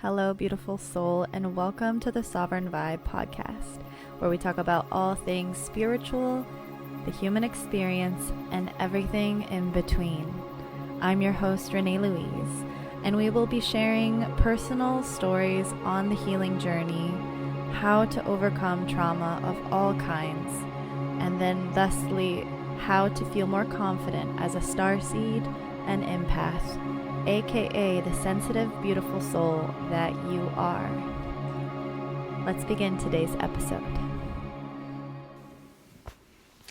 Hello, beautiful soul, and welcome to the Sovereign Vibe podcast, where we talk about all things spiritual, the human experience, and everything in between. I'm your host, Renee Louise, and we will be sharing personal stories on the healing journey, how to overcome trauma of all kinds, and then thusly how to feel more confident as a starseed and empath, aka the sensitive, beautiful soul that you are. Let's begin today's episode.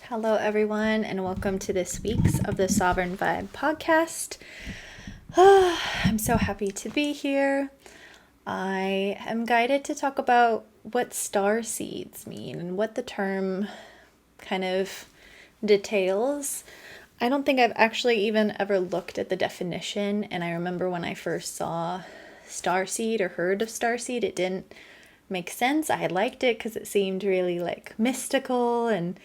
Hello, everyone, and welcome to this week's of the Sovereign Vibe podcast. I'm so happy to be here. I am guided to talk about what star seeds mean and what the term kind of details. I don't think I've actually even ever looked at the definition, and I remember when I first saw starseed or heard of starseed, it didn't make sense. I liked it because it seemed really like mystical and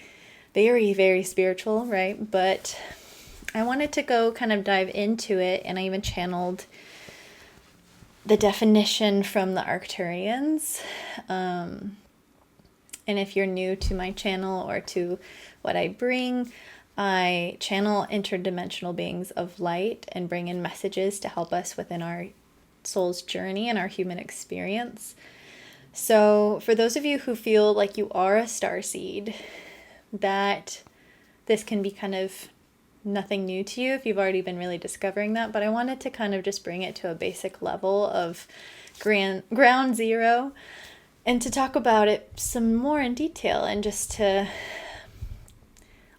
very, very spiritual, right? But I wanted to go kind of dive into it, and I even channeled the definition from the Arcturians. And if you're new to my channel or to what I bring, I channel interdimensional beings of light and bring in messages to help us within our soul's journey and our human experience. So for those of you who feel like you are a starseed, that this can be kind of nothing new to you if you've already been really discovering that, but I wanted to kind of just bring it to a basic level of ground zero and to talk about it some more in detail and just to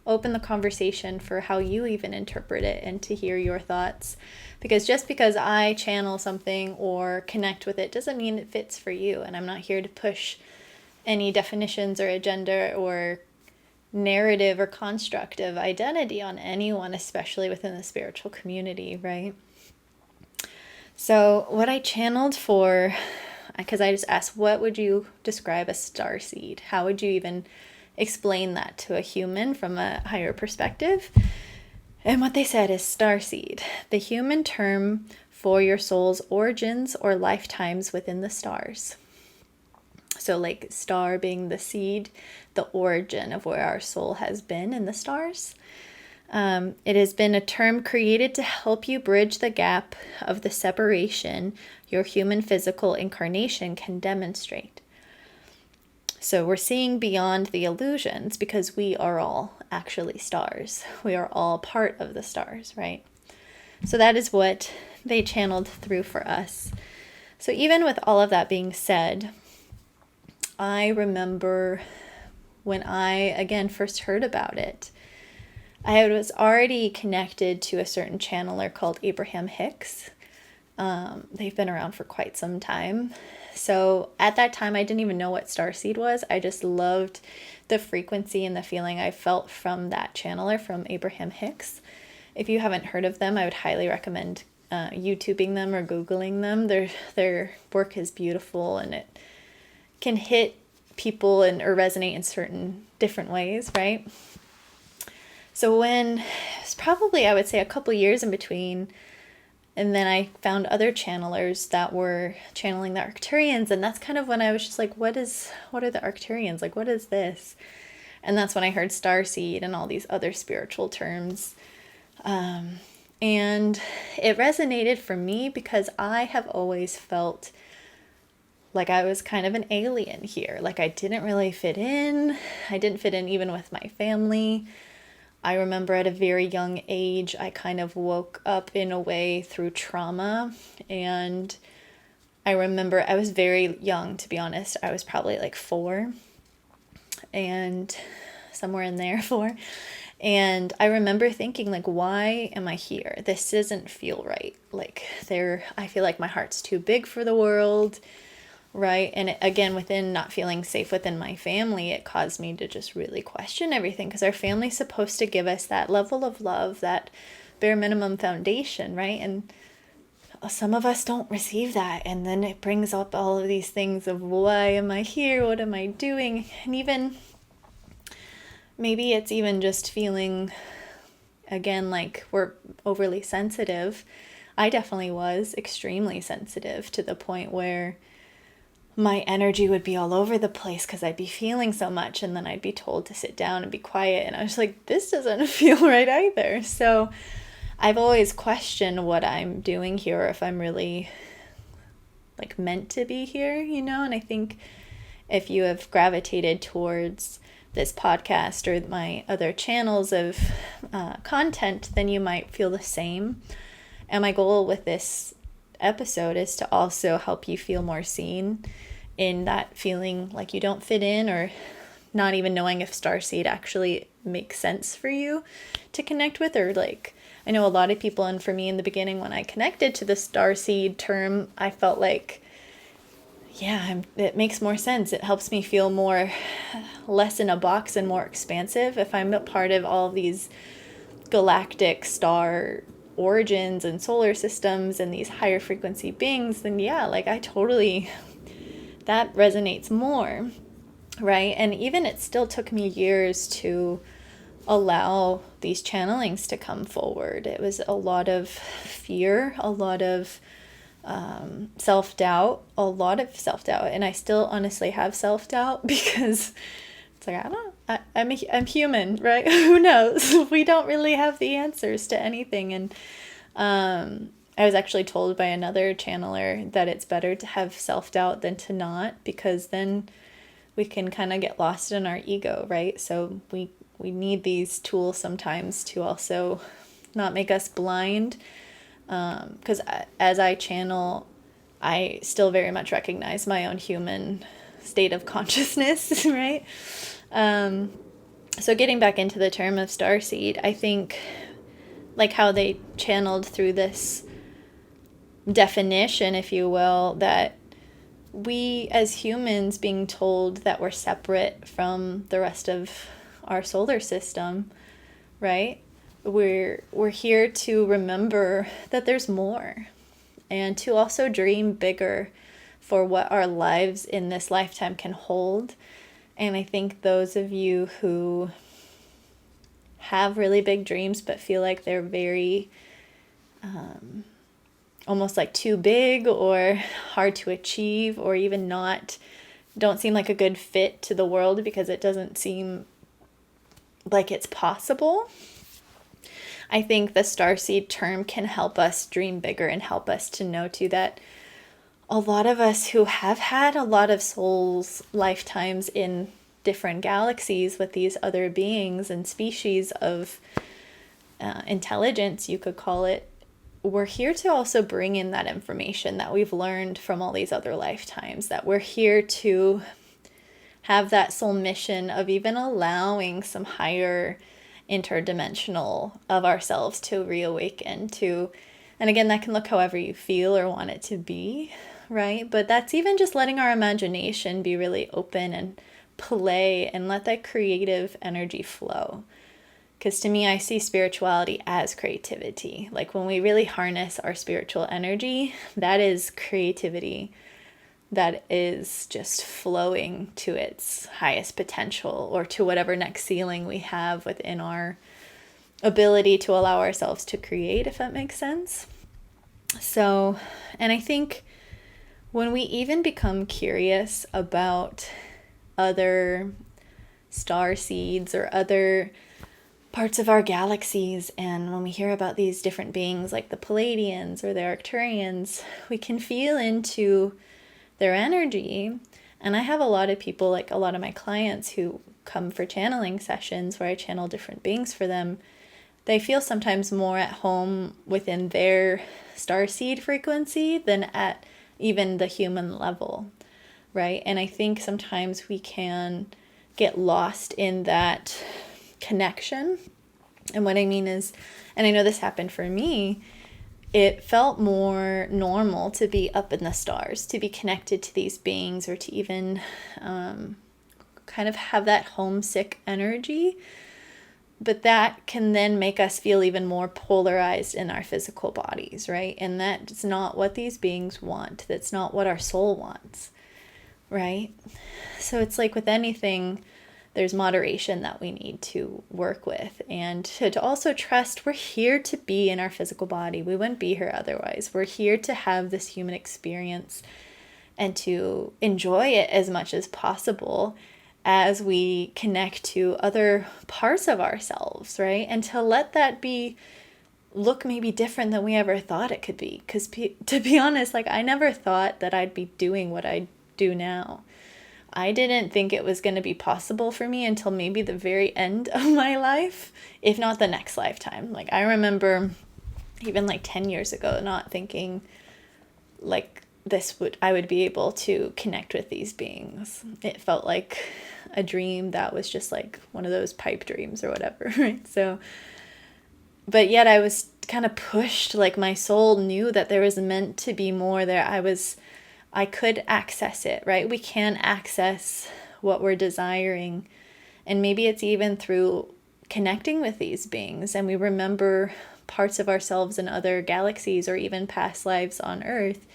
open the conversation for how you even interpret it and to hear your thoughts. Because just because I channel something or connect with it doesn't mean it fits for you. And I'm not here to push any definitions or agenda or narrative or constructive identity on anyone, especially within the spiritual community, right? So what I channeled for, because I just asked, what would you describe a starseed? How would you even explain that to a human from a higher perspective? And what they said is starseed, the human term for your soul's origins or lifetimes within the stars. So like star being the seed, the origin of where our soul has been in the stars. It has been a term created to help you bridge the gap of the separation your human physical incarnation can demonstrate. So we're seeing beyond the illusions because we are all actually stars. We are all part of the stars, right? So that is what they channeled through for us. So even with all of that being said, I remember when I, again, first heard about it, I was already connected to a certain channeler called Abraham Hicks. They've been around for quite some time. So at that time, I didn't even know what starseed was. I just loved the frequency and the feeling I felt from that channeler, from Abraham Hicks. If you haven't heard of them, I would highly recommend YouTubing them or Googling them. Their work is beautiful and it can hit people or resonate in certain different ways, right? So when, it was probably, I would say, a couple years in between, and then I found other channelers that were channeling the Arcturians, and that's kind of when I was just like, what are the Arcturians? Like, what is this? And that's when I heard starseed and all these other spiritual terms. And it resonated for me because I have always felt like I was kind of an alien here. Like I didn't really fit in. I didn't fit in even with my family. I remember at a very young age, I kind of woke up in a way through trauma. And I remember I was very young, to be honest. I was probably like 4 and somewhere in there, 4. And I remember thinking like, why am I here? This doesn't feel right. Like I feel like my heart's too big for the world. Right. And again, within not feeling safe within my family, it caused me to just really question everything because our family's supposed to give us that level of love, that bare minimum foundation. Right. And some of us don't receive that. And then it brings up all of these things of why am I here? What am I doing? And even maybe it's even just feeling, again, like we're overly sensitive. I definitely was extremely sensitive to the point where my energy would be all over the place because I'd be feeling so much, and then I'd be told to sit down and be quiet, and I was like, this doesn't feel right either. So I've always questioned what I'm doing here, or if I'm really like meant to be here, and I think if you have gravitated towards this podcast or my other channels of content, then you might feel the same. And my goal with this episode is to also help you feel more seen in that feeling like you don't fit in, or not even knowing if Starseed actually makes sense for you to connect with. Or like, I know a lot of people, and for me in the beginning when I connected to the Starseed term, I felt like, yeah, it makes more sense. It helps me feel less in a box and more expansive. If I'm a part of all of these galactic star origins and solar systems and these higher frequency beings, then yeah, like that resonates more, right? And even it still took me years to allow these channelings to come forward. It was a lot of fear, a lot of self-doubt, and I still honestly have self-doubt because it's like, I'm human, right? Who knows? We don't really have the answers to anything. And I was actually told by another channeler that it's better to have self-doubt than to not, because then we can kind of get lost in our ego, right? So we need these tools sometimes to also not make us blind. Because as I channel, I still very much recognize my own human state of consciousness, right? So getting back into the term of Starseed, I think like how they channeled through this definition, if you will, that we as humans being told that we're separate from the rest of our solar system, right? We're here to remember that there's more, and to also dream bigger for what our lives in this lifetime can hold. And I think those of you who have really big dreams but feel like they're very almost like too big or hard to achieve, or even don't seem like a good fit to the world because it doesn't seem like it's possible, I think the Starseed term can help us dream bigger and help us to know too that a lot of us who have had a lot of souls lifetimes in different galaxies with these other beings and species of intelligence, you could call it, we're here to also bring in that information that we've learned from all these other lifetimes, that we're here to have that soul mission of even allowing some higher interdimensional of ourselves to reawaken to. And again, that can look however you feel or want it to be, right? But that's even just letting our imagination be really open and play and let that creative energy flow. Because to me, I see spirituality as creativity. Like when we really harness our spiritual energy, that is creativity that is just flowing to its highest potential, or to whatever next ceiling we have within our ability to allow ourselves to create, if that makes sense. So, and I think when we even become curious about other star seeds or other parts of our galaxies, and when we hear about these different beings like the Palladians or the Arcturians, we can feel into their energy. And I have a lot of people, like a lot of my clients who come for channeling sessions where I channel different beings for them, they feel sometimes more at home within their starseed frequency than at even the human level, right? And I think sometimes we can get lost in that connection. And what I mean is, and I know this happened for me, it felt more normal to be up in the stars, to be connected to these beings, or to even kind of have that homesick energy. But that can then make us feel even more polarized in our physical bodies, right? And that's not what these beings want. That's not what our soul wants, right? So it's like with anything, there's moderation that we need to work with, and to also trust we're here to be in our physical body. We wouldn't be here otherwise. We're here to have this human experience and to enjoy it as much as possible as we connect to other parts of ourselves, right? And to let that look maybe different than we ever thought it could be. Because to be honest, like, I never thought that I'd be doing what I do now. I didn't think it was going to be possible for me until maybe the very end of my life, if not the next lifetime. Like, I remember even like 10 years ago not thinking like I would be able to connect with these beings. It felt like a dream that was just like one of those pipe dreams or whatever, right? So, but yet I was kind of pushed, like my soul knew that there was meant to be more there. I could access it, right? We can access what we're desiring. And maybe it's even through connecting with these beings, and we remember parts of ourselves in other galaxies or even past lives on Earth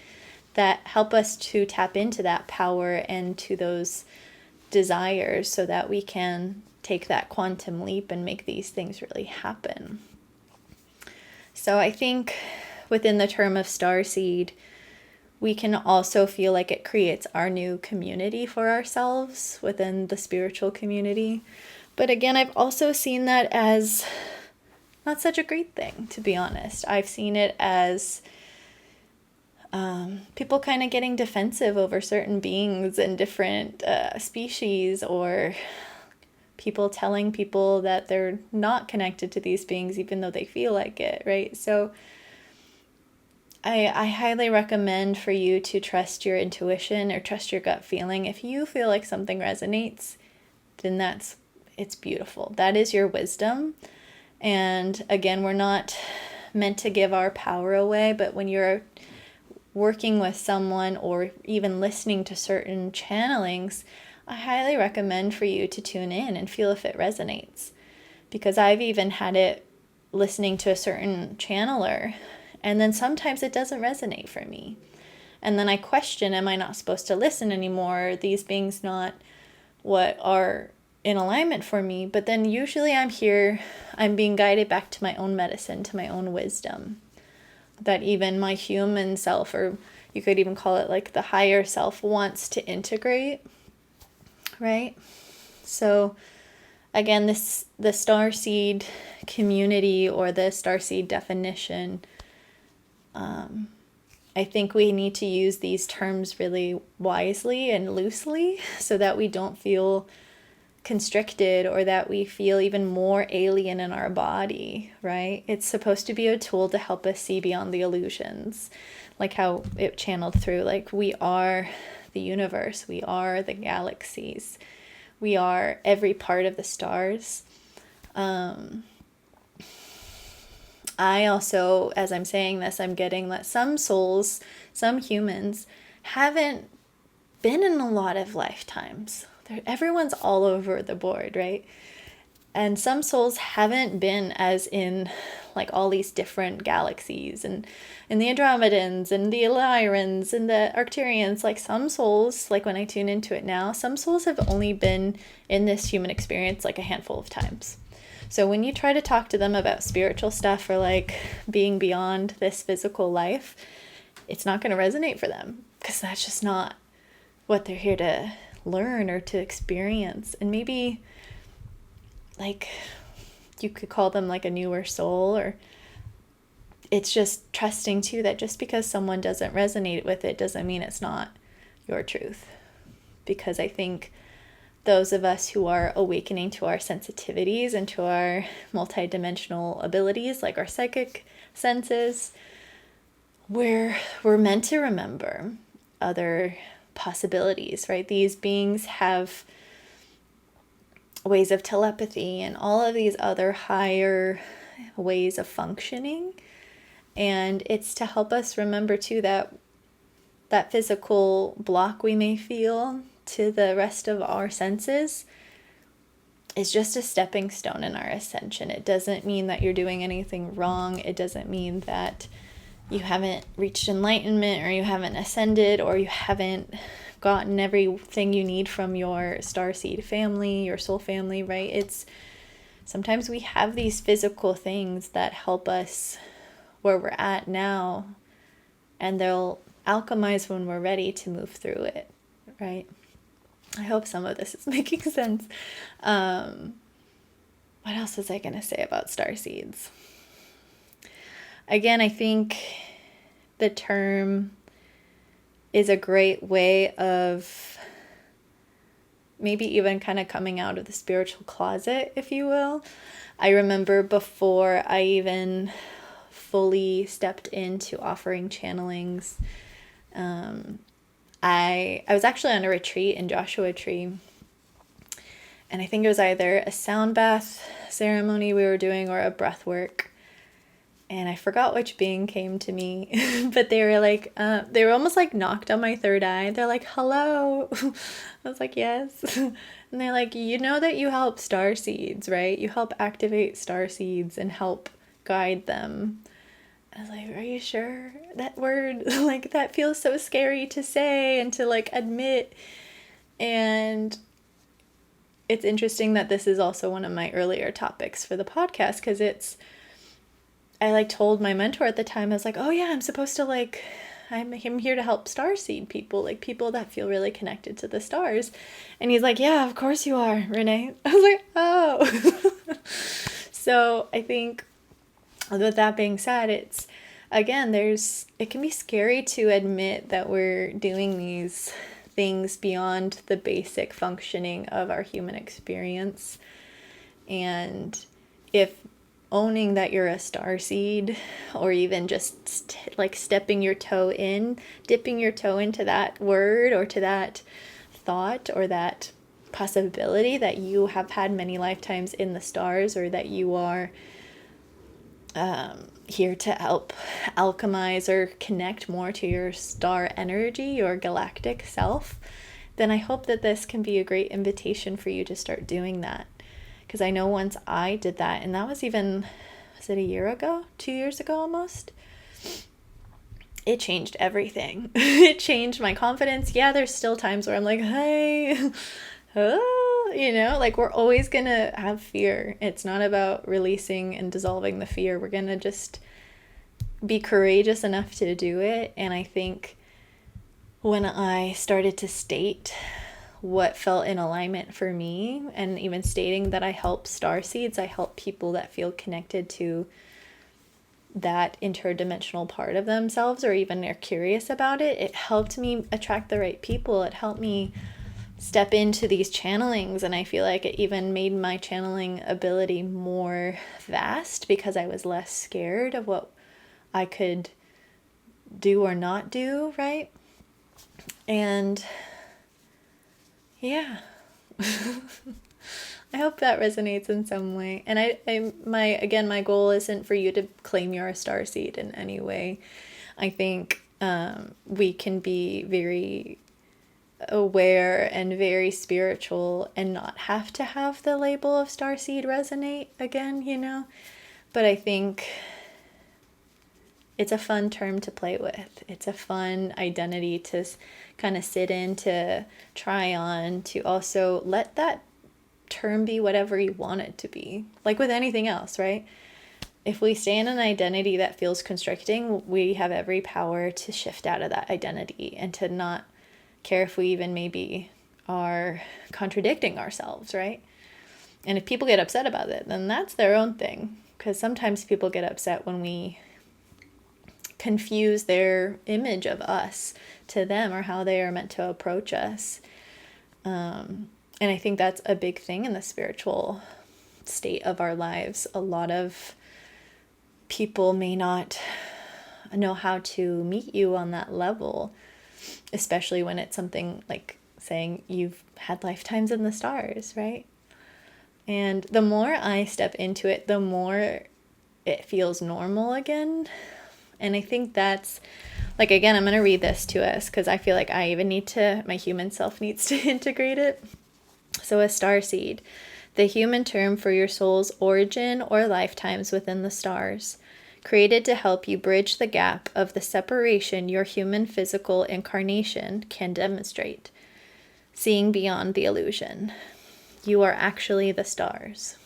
that help us to tap into that power and to those desires so that we can take that quantum leap and make these things really happen. So I think within the term of Starseed, we can also feel like it creates our new community for ourselves within the spiritual community. But again, I've also seen that as not such a great thing, to be honest. I've seen it as people kind of getting defensive over certain beings and different species, or people telling people that they're not connected to these beings even though they feel like it, right? So I highly recommend for you to trust your intuition or trust your gut feeling. If you feel like something resonates, then it's beautiful. That is your wisdom. And again, we're not meant to give our power away, but when you're working with someone or even listening to certain channelings, I highly recommend for you to tune in and feel if it resonates. Because I've even had it listening to a certain channeler, and then sometimes it doesn't resonate for me. And then I question, am I not supposed to listen anymore? Are these beings not what are in alignment for me? But then usually I'm being guided back to my own medicine, to my own wisdom. That even my human self, or you could even call it like the higher self, wants to integrate, right? So again, the Starseed community or the Starseed definition, I think we need to use these terms really wisely and loosely so that we don't feel constricted or that we feel even more alien in our body, right? It's supposed to be a tool to help us see beyond the illusions, like how it channeled through, like we are the universe, we are the galaxies, we are every part of the stars. I also, as I'm saying this, I'm getting that some souls, some humans haven't been in a lot of lifetimes. Everyone's all over the board, right? And some souls haven't been as in like all these different galaxies and the Andromedans and the Lyrans and the Arcturians. Like some souls, like when I tune into it now, some souls have only been in this human experience like a handful of times. So when you try to talk to them about spiritual stuff or like being beyond this physical life, it's not going to resonate for them because that's just not what they're here to learn or to experience. And maybe like you could call them like a newer soul, or it's just trusting too that just because someone doesn't resonate with it doesn't mean it's not your truth. Because I think those of us who are awakening to our sensitivities and to our multidimensional abilities, like our psychic senses, we're meant to remember other possibilities, right? These beings have ways of telepathy and all of these other higher ways of functioning. And it's to help us remember too that physical block we may feel to the rest of our senses is just a stepping stone in our ascension. It doesn't mean that you're doing anything wrong. It doesn't mean that you haven't reached enlightenment or you haven't ascended or you haven't gotten everything you need from your starseed family, your soul family, right? It's sometimes we have these physical things that help us where we're at now, and they'll alchemize when we're ready to move through it, right? I hope some of this is making sense. What else was I going to say about starseeds? Again, I think the term is a great way of maybe even kind of coming out of the spiritual closet, if you will. I remember before I even fully stepped into offering channelings, I was actually on a retreat in Joshua Tree, and I think it was either a sound bath ceremony we were doing or a breath work. And I forgot which being came to me, but they were like, they were almost like knocked on my third eye. They're like, hello. I was like, yes. And they're like, you know that you help starseeds, right? You help activate starseeds and help guide them. I was like, are you sure? That word, like, that feels so scary to say and to like admit. And it's interesting that this is also one of my earlier topics for the podcast, because I like told my mentor at the time, I was like, oh yeah, I'm supposed to like, I'm here to help starseed people, like people that feel really connected to the stars. And he's like, yeah, of course you are, Renee. I was like, oh. So I think with that being said, it's, again, it can be scary to admit that we're doing these things beyond the basic functioning of our human experience. And if owning that you're a starseed, or even just like stepping your toe in, dipping your toe into that word or to that thought or that possibility that you have had many lifetimes in the stars, or that you are here to help alchemize or connect more to your star energy, your galactic self, then I hope that this can be a great invitation for you to start doing that. Because I know once I did that, and that was it a year ago? 2 years ago almost? It changed everything. It changed my confidence. Yeah, there's still times where I'm like, hey, like we're always going to have fear. It's not about releasing and dissolving the fear. We're going to just be courageous enough to do it. And I think when I started to state what felt in alignment for me, and even stating that I help starseeds, I help people that feel connected to that interdimensional part of themselves, or even are curious about it, it helped me attract the right people. It helped me step into these channelings, and I feel like it even made my channeling ability more vast, because I was less scared of what I could do or not do, right? And yeah. I hope that resonates in some way. And my goal isn't for you to claim you're a starseed in any way. I think we can be very aware and very spiritual and not have to have the label of starseed resonate again, But I think it's a fun term to play with. It's a fun identity to kind of sit in, to try on, to also let that term be whatever you want it to be. Like with anything else, right? If we stay in an identity that feels constricting, we have every power to shift out of that identity and to not care if we even maybe are contradicting ourselves, right? And if people get upset about it, then that's their own thing. Because sometimes people get upset when we confuse their image of us to them, or how they are meant to approach us. And I think that's a big thing in the spiritual state of our lives. A lot of people may not know how to meet you on that level, especially when it's something like saying you've had lifetimes in the stars, right? And the more I step into it, the more it feels normal again. And I think that's, like, again, I'm going to read this to us because I feel like I even my human self needs to integrate it. So a starseed, the human term for your soul's origin or lifetimes within the stars, created to help you bridge the gap of the separation your human physical incarnation can demonstrate. seeing beyond the illusion. You are actually the stars.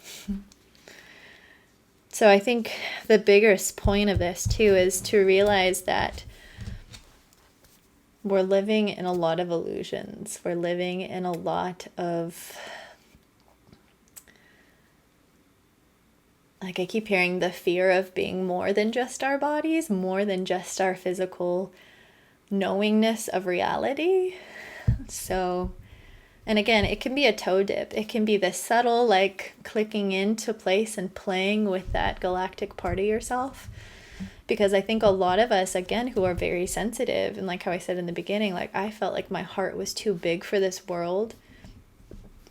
So I think the biggest point of this too is to realize that we're living in a lot of illusions. We're living in a lot of, like I keep hearing, the fear of being more than just our bodies, more than just our physical knowingness of reality. So, and again, it can be a toe dip. It can be this subtle, like clicking into place and playing with that galactic part of yourself. Because I think a lot of us, again, who are very sensitive, and like how I said in the beginning, like I felt like my heart was too big for this world.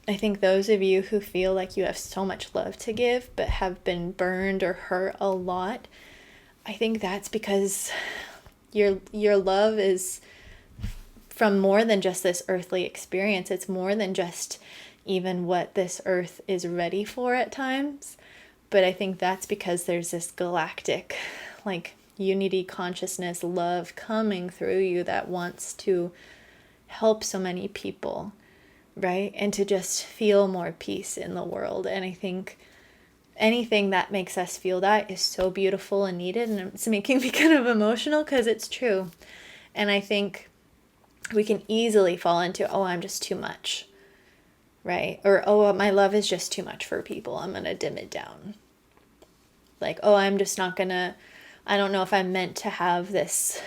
I think those of you who feel like you have so much love to give, but have been burned or hurt a lot, I think that's because your love is from more than just this earthly experience. It's more than just even what this earth is ready for at times. But I think that's because there's this galactic, like, unity, consciousness, love coming through you that wants to help so many people, right? And to just feel more peace in the world. And I think anything that makes us feel that is so beautiful and needed. And it's making me kind of emotional because it's true. And I think we can easily fall into, oh, I'm just too much, right? Or, oh, my love is just too much for people. I'm going to dim it down. Like, oh, I'm just not going to, I don't know if I'm meant to have this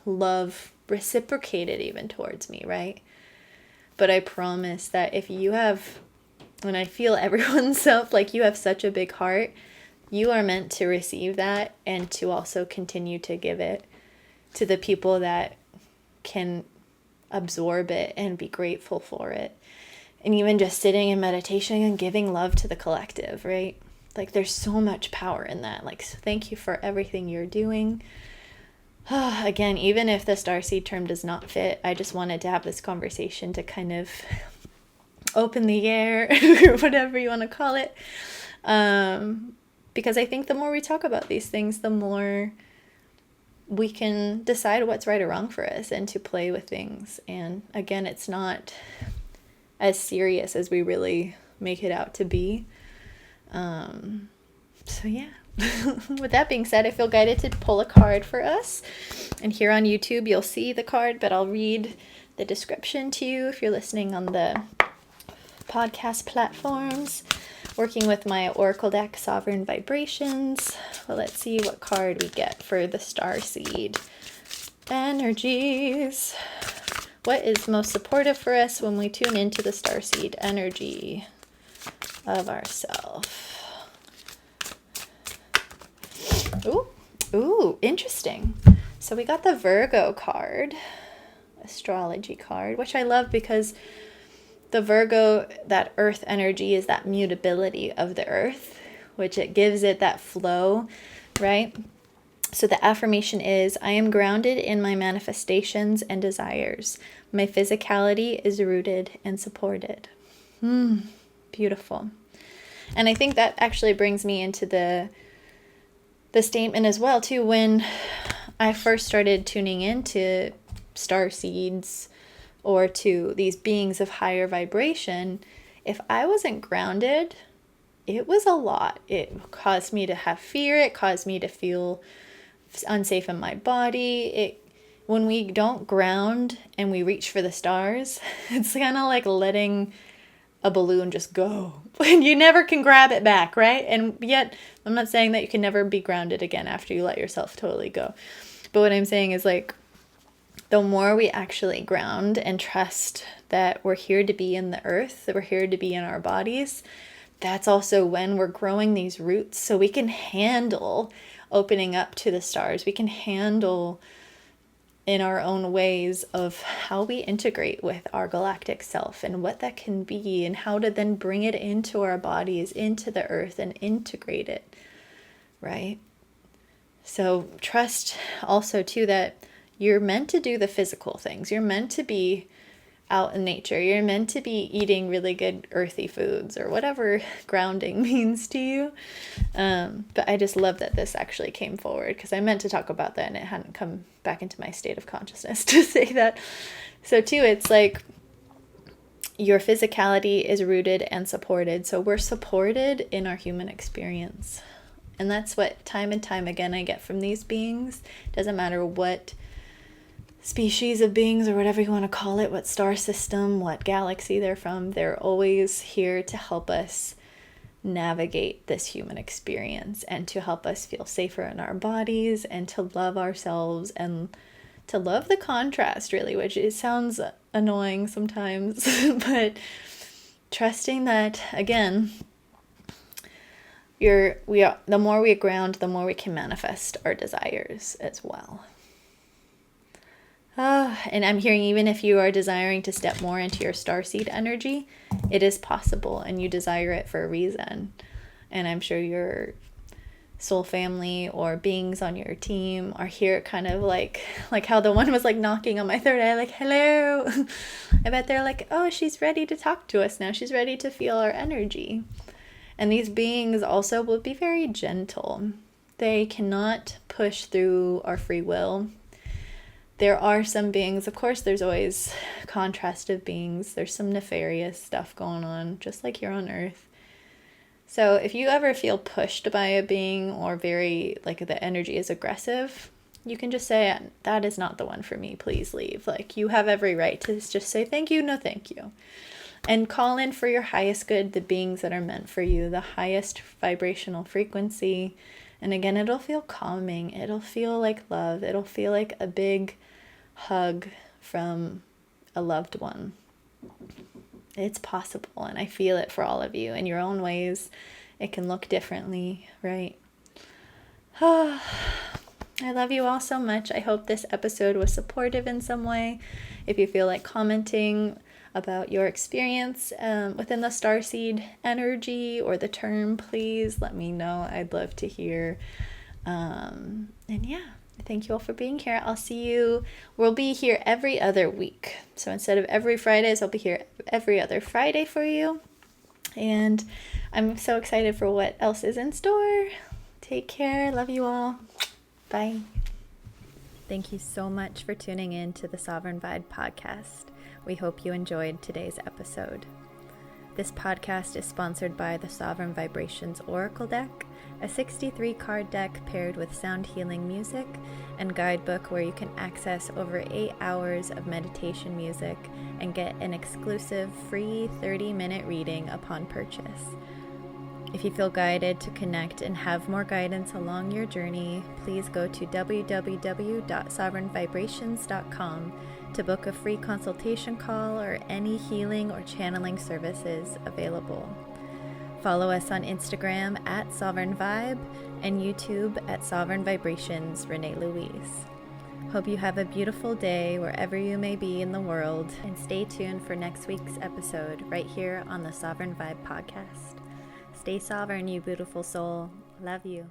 love reciprocated even towards me, right? But I promise that if you have, and I feel everyone's self, like you have such a big heart, you are meant to receive that and to also continue to give it to the people that can absorb it and be grateful for it. And even just sitting in meditation and giving love to the collective, right? Like there's so much power in that. Like, so thank you for everything you're doing. Again, even if the Starseed term does not fit, I just wanted to have this conversation to kind of open the air, or whatever you want to call it. Because I think the more we talk about these things, the more we can decide what's right or wrong for us and to play with things. And again, it's not as serious as we really make it out to be. So yeah, with that being said, I feel guided to pull a card for us. And here on YouTube, you'll see the card, but I'll read the description to you if you're listening on the podcast platforms. Working with my Oracle deck, Sovereign Vibrations. Well, let's see what card we get for the Starseed energies. What is most supportive for us when we tune into the Starseed energy of ourself? Ooh, interesting. So we got the Virgo card, astrology card, which I love because the Virgo, that earth energy, is that mutability of the earth, which it gives it that flow, right? So the affirmation is, I am grounded in my manifestations and desires. My physicality is rooted and supported. Beautiful. And I think that actually brings me into the statement as well, too. When I first started tuning into starseeds or to these beings of higher vibration, if I wasn't grounded, it was a lot. It caused me to have fear. It caused me to feel unsafe in my body. When we don't ground and we reach for the stars, it's kind of like letting a balloon just go. And you never can grab it back, right? And yet, I'm not saying that you can never be grounded again after you let yourself totally go. But what I'm saying is, like, the more we actually ground and trust that we're here to be in the earth, that we're here to be in our bodies, that's also when we're growing these roots so we can handle opening up to the stars. We can handle in our own ways of how we integrate with our galactic self and what that can be and how to then bring it into our bodies, into the earth, and integrate it, right? So trust also too that you're meant to do the physical things. You're meant to be out in nature. You're meant to be eating really good earthy foods or whatever grounding means to you. But I just love that this actually came forward because I meant to talk about that and it hadn't come back into my state of consciousness to say that. So too, it's like your physicality is rooted and supported. So we're supported in our human experience. And that's what time and time again I get from these beings. Doesn't matter what species of beings or whatever you want to call it, what star system, what galaxy they're from, they're always here to help us navigate this human experience and to help us feel safer in our bodies and to love ourselves and to love the contrast, really, which it sounds annoying sometimes, but trusting that, again, the more we ground, the more we can manifest our desires as well. And I'm hearing, even if you are desiring to step more into your starseed energy, it is possible, and you desire it for a reason. And I'm sure your soul family or beings on your team are here kind of like how the one was like knocking on my third eye, like, hello. I bet they're like, oh, she's ready to talk to us now. She's ready to feel our energy. And these beings also will be very gentle. They cannot push through our free will. There are some beings, of course, there's always contrast of beings. There's some nefarious stuff going on, just like here on Earth. So if you ever feel pushed by a being or very, like, the energy is aggressive, you can just say, that is not the one for me, please leave. Like, you have every right to just say, thank you, no thank you. And call in for your highest good, the beings that are meant for you, the highest vibrational frequency. And again, it'll feel calming. It'll feel like love. It'll feel like a big hug from a loved one. It's possible, and I feel it for all of you in your own ways. It can look differently, right? I love you all so much. I hope this episode was supportive in some way. If you feel like commenting about your experience within the starseed energy or the term, please let me know. I'd love to hear. And yeah, thank you all for being here. I'll see you. We'll be here every other week. So instead of every Fridays, I'll be here every other Friday for you. And I'm so excited for what else is in store. Take care. Love you all. Bye. Thank you so much for tuning in to the Sovereign Vibe podcast. We hope you enjoyed today's episode. This podcast is sponsored by the Sovereign Vibrations Oracle Deck, a 63-card deck paired with sound healing music and guidebook where you can access over 8 hours of meditation music and get an exclusive free 30-minute reading upon purchase. If you feel guided to connect and have more guidance along your journey, please go to www.sovereignvibrations.com to book a free consultation call or any healing or channeling services available. Follow us on Instagram at Sovereign Vibe and YouTube at Sovereign Vibrations Renee Louise. Hope you have a beautiful day wherever you may be in the world, and stay tuned for next week's episode right here on the Sovereign Vibe podcast. Stay sovereign, you beautiful soul. Love you.